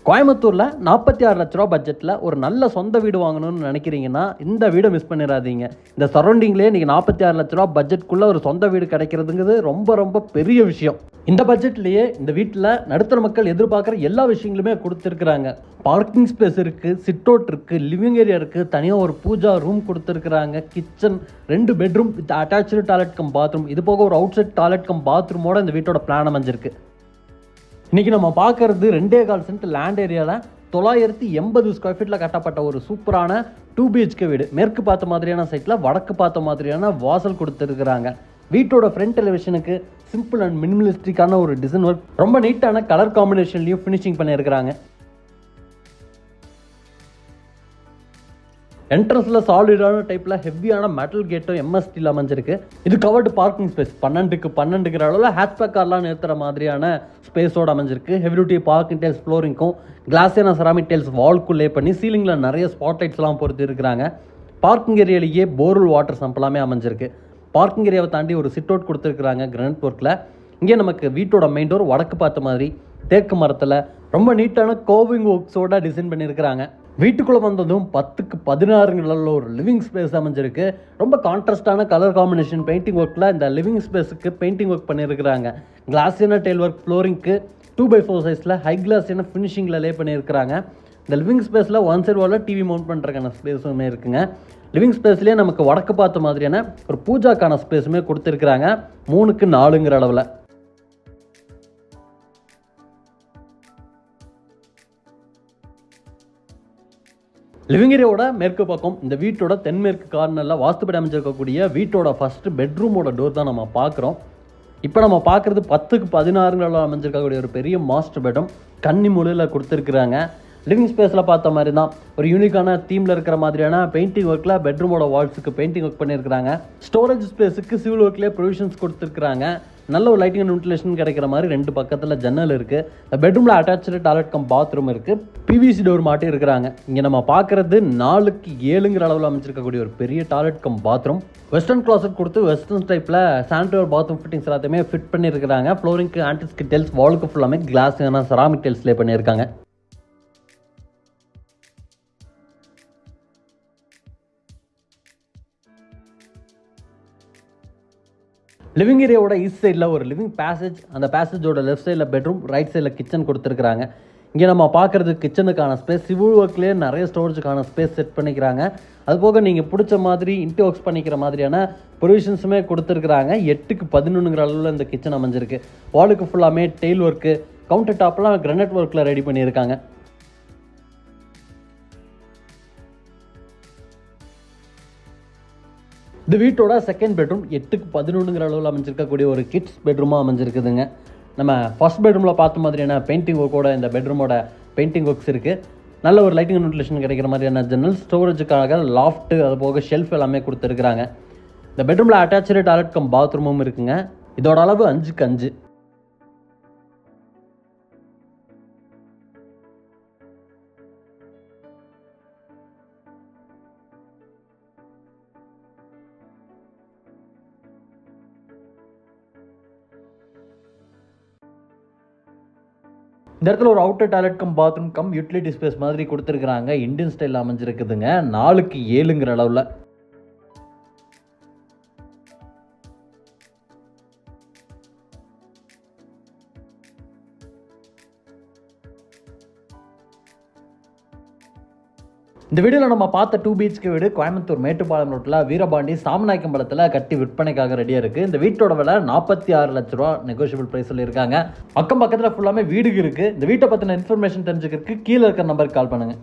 கோயம்புத்தூரில் 46 லட்ச ரூபா பட்ஜெட்டில் ஒரு நல்ல சொந்த வீடு வாங்கணும்னு நினைக்கிறீங்கன்னா இந்த வீடை மிஸ் பண்ணிடாதீங்க. இந்த சரௌண்டிங்லேயே இன்றைக்கி 46 லட்ச ரூபா பட்ஜெட்குள்ளே ஒரு சொந்த வீடு கிடைக்கிறதுங்கிறது ரொம்ப ரொம்ப பெரிய விஷயம். இந்த பட்ஜெட்லேயே இந்த வீட்டில் நடுத்தர மக்கள் எதிர்பார்க்குற எல்லா விஷயங்களுமே கொடுத்துருக்குறாங்க. பார்க்கிங் ஸ்பேஸ் இருக்குது, சிட் அவுட் இருக்குது, லிவிங் ஏரியா இருக்குது, தனியாக ஒரு பூஜா ரூம் கொடுத்துருக்குறாங்க, kitchen, 2 bedroom with attach toilet cum bathroom, இது போக ஒரு அவுட் சைட் டாய்லெட் கம் பாத்ரூமோட இந்த வீட்டோட பிளான் அமைஞ்சிருக்கு. இன்றைக்கி நம்ம பார்க்குறது 2.25 சென்ட் லேண்ட் ஏரியாவில் 980 ஸ்கொயர் ஃபீட்டில் கட்டப்பட்ட ஒரு சூப்பரான 2 BHK வீடு. மேற்கு பார்த்த மாதிரியான சைட்டில் வடக்கு பார்த்த மாதிரியான வாசல் கொடுத்துருக்குறாங்க. வீட்டோட ஃப்ரண்ட் எலிவேஷனுக்கு சிம்பிள் அண்ட் மினிமலிஸ்டிக்கான ஒரு டிசைன் ஒர்க், ரொம்ப நீட்டான கலர் காம்பினேஷன்லையும் ஃபினிஷிங் பண்ணியிருக்கிறாங்க. என்ட்ரன்ஸில் சாலிடான டைப்பில் ஹெவியான மெட்டல் கேட்டும் எம்எஸ்டியில் அமைஞ்சிருக்கு. இது கவர்டு பார்க்கிங் ஸ்பேஸ் 12க்கு 12ங்கிற அளவில் ஹேட்ச்பேக் கார்லாம் நிறுத்துற மாதிரியான ஸ்பேஸோடு அமைஞ்சிருக்கு. ஹெவி டியூட்டி பார்க்கிங் டைல்ஸ் ஃப்ளோரிங்க்கும் கிளாஸியான செராமிக் டைல்ஸ் வால்க்கு லே பண்ணி சீலிங்கில் நிறைய ஸ்பாட் லைட்ஸ்லாம் பொறுத்து இருக்கிறாங்க. பார்க்கிங் ஏரியாலேயே போர்வெல் வாட்டர் சம்ப் எல்லாமே அமைஞ்சிருக்கு. பார்க்கிங் ஏரியாவை தாண்டி ஒரு சிட் அவுட் கொடுத்துருக்குறாங்க கிரானைட் ஒர்க்கில். இங்கே நமக்கு வீட்டோட மெயின் டோர் வடக்கு பார்த்த மாதிரி தேக்கு மரத்தில் ரொம்ப நீட்டான கோவிங் ஒர்க்ஸோட டிசைன் பண்ணியிருக்கிறாங்க. வீட்டுக்குள்ளே வந்ததும் 10க்கு 16 ஒரு லிவிங் ஸ்பேஸ் அமைஞ்சிருக்கு. ரொம்ப கான்ட்ராஸ்டான கலர் காம்பினேஷன் பெயிண்டிங் ஒர்க்கில் இந்த லிவிங் ஸ்பேஸுக்கு பெயிண்டிங் ஒர்க் பண்ணியிருக்கிறாங்க. கிளாஸியான டைல் ஒர்க் ஃப்ளோரிங்க்கு 2x4 சைஸில் ஹை கிளாஸியான ஃபினிஷிங்கில் லே பண்ணியிருக்கிறாங்க. இந்த லிவிங் ஸ்பேஸில் ஒன் சைட் வாலில் டிவி மவுண்ட் பண்ணுறதுக்கான ஸ்பேஸுமே இருக்குங்க. லிவிங் ஸ்பேஸ்லேயே நமக்கு வடக்கு பார்த்த மாதிரியான ஒரு பூஜாக்கான ஸ்பேஸுமே கொடுத்துருக்குறாங்க 3க்கு 4ங்கிற அளவில். லிவிங் ஏரியாவோட மேற்கு பக்கம் இந்த வீட்டோட தென்மேற்கு கார்னரில் வாஸ்துப்படி அமைஞ்சிருக்கக்கூடிய வீட்டோட ஃபஸ்ட்டு பெட்ரூமோட டோர் தான் நம்ம பார்க்குறோம். இப்போ நம்ம பார்க்குறது 10க்கு 16 அமைஞ்சிருக்கக்கூடிய ஒரு பெரிய மாஸ்டர் பெட்ரூம் கன்னி மூலையில் கொடுத்துருக்குறாங்க. லிவிங் ஸ்பேஸில் பார்த்த மாதிரி தான் ஒரு யூனிக்கான தீமில் இருக்கிற மாதிரியான பெயிண்டிங் ஒர்க்கில் பெட்ரூமோட வால்ஸுக்கு பெயிண்டிங் ஒர்க் பண்ணியிருக்கிறாங்க. ஸ்டோரேஜ் ஸ்பேஸுக்கு சிவில் ஒர்க்லேயே ப்ரொவிஷன்ஸ் கொடுத்துருக்குறாங்க. நல்ல ஒரு லைட்டிங் அண்ட் வென்டிலேஷன் கிடைக்கிற மாதிரி 2 பக்கத்தில் ஜன்னல் இருக்குது. பெட்ரூமில் அட்டாச்சு டாய்லெட் கம் பாத்ரூம் இருக்குது. பிவிசி டோர் மாட்டி இருக்கிறாங்க. இங்கே நம்ம பார்க்குறது 4க்கு 7ங்கிற அளவில் அமைச்சிருக்கக்கூடிய ஒரு பெரிய toilet cum bathroom. Western closet கொடுத்து வெஸ்டர்ன் டைப்பில் சானிட்டரி பாத்ரூம் ஃபிட்டிங்ஸ் எல்லாத்தையுமே ஃபிட் பண்ணியிருக்கிறாங்க. ஃப்ளோரிங்க்கு ஆன்டிஸ்க் டைல்ஸ், வாலுக்கு ஃபுல்லாமே கிளாஸ் செராமிக் டைல்ஸ் லே பண்ணியிருக்காங்க. லிவிங் ஏரியாவோட ஈஸ்ட் சைடில் ஒரு லிவிங் பேசேஜ், அந்த பேசேஜோட லெஃப்ட் சைடில் பெட்ரூம், ரைட் சைடில் கிச்சன் கொடுத்துருக்குறாங்க. இங்கே நம்ம பார்க்குறது கிச்சனுக்கான ஸ்பேஸ், சிவில் ஒர்க்லேயே நிறைய ஸ்டோரேஜுக்கான ஸ்பேஸ் செட் பண்ணிக்கிறாங்க. அதுபோக நீங்கள் பிடிச்ச மாதிரி இன்டி ஒர்க்ஸ் பண்ணிக்கிற மாதிரியான ப்ரொவிஷன்ஸுமே கொடுத்துருக்குறாங்க. 8க்கு 11ங்கிற அளவில் இந்த கிச்சன் அமைஞ்சிருக்கு. வாலுக்கு ஃபுல்லாமே டெயில் ஒர்க்கு, கவுண்டர் டாப்லாம் கிரானைட் ஒர்க்கில் ரெடி பண்ணியிருக்காங்க. இந்த வீட்டோட செகண்ட் பெட்ரூம் 8க்கு 11ங்கிற அளவில் அமைஞ்சிருக்கக்கூடிய ஒரு கிட்ஸ் பெட்ரூமாக அமைஞ்சிருக்குதுங்க. நம்ம ஃபர்ஸ்ட் பெட்ரூமில் பார்த்த மாதிரியான பெயிண்டிங் ஒர்க்கோட இந்த பெட்ரூமோட பெயிண்டிங் ஒர்க்ஸ் இருக்குது. நல்ல ஒரு லைட்டிங் அண்ட் வென்டிலேஷன் கிடைக்கிற மாதிரியான ஜன்னல், ஸ்டோரேஜுக்காக லாஃப்ட்டு, அது போக ஷெல்ஃப் எல்லாமே கொடுத்துருக்குறாங்க. இந்த பெட்ரூமில் அட்டாச்சு டாய்லெட் கம் பாத்ரூமும் இருக்குங்க. இதோட அளவு 5க்கு 5. இந்த இடத்துல ஒரு outer toilet cum bathroom come utility space மாதிரி கொடுத்துருக்குறாங்க. இந்தியன் ஸ்டைல் அமைஞ்சிருக்குதுங்க. 4க்கு 7ங்கிற அளவில். இந்த வீடியோவில் நம்ம பார்த்த 2 BHK வீடு கோயம்புத்தூர் மேட்டுப்பாளையம் ரோட்டில் வீரபாண்டி சாமநாயக்கம்பலத்தில் கட்டி விற்பனைக்காக ரெடியாக இருக்குது. இந்த வீட்டோட விலை 46 லட்ச ரூபா நெகோஷியபிள் ப்ரைஸ் சொல்லியிருக்காங்க. அக்கம் பக்கத்தில் ஃபுல்லாமே வீடு இருக்குது. இந்த வீட்டை பற்றின இன்ஃபர்மேஷன் தெரிஞ்சுக்கிறதுக்கு கீழே இருக்கிற நம்பருக்கு கால் பண்ணுங்கள்.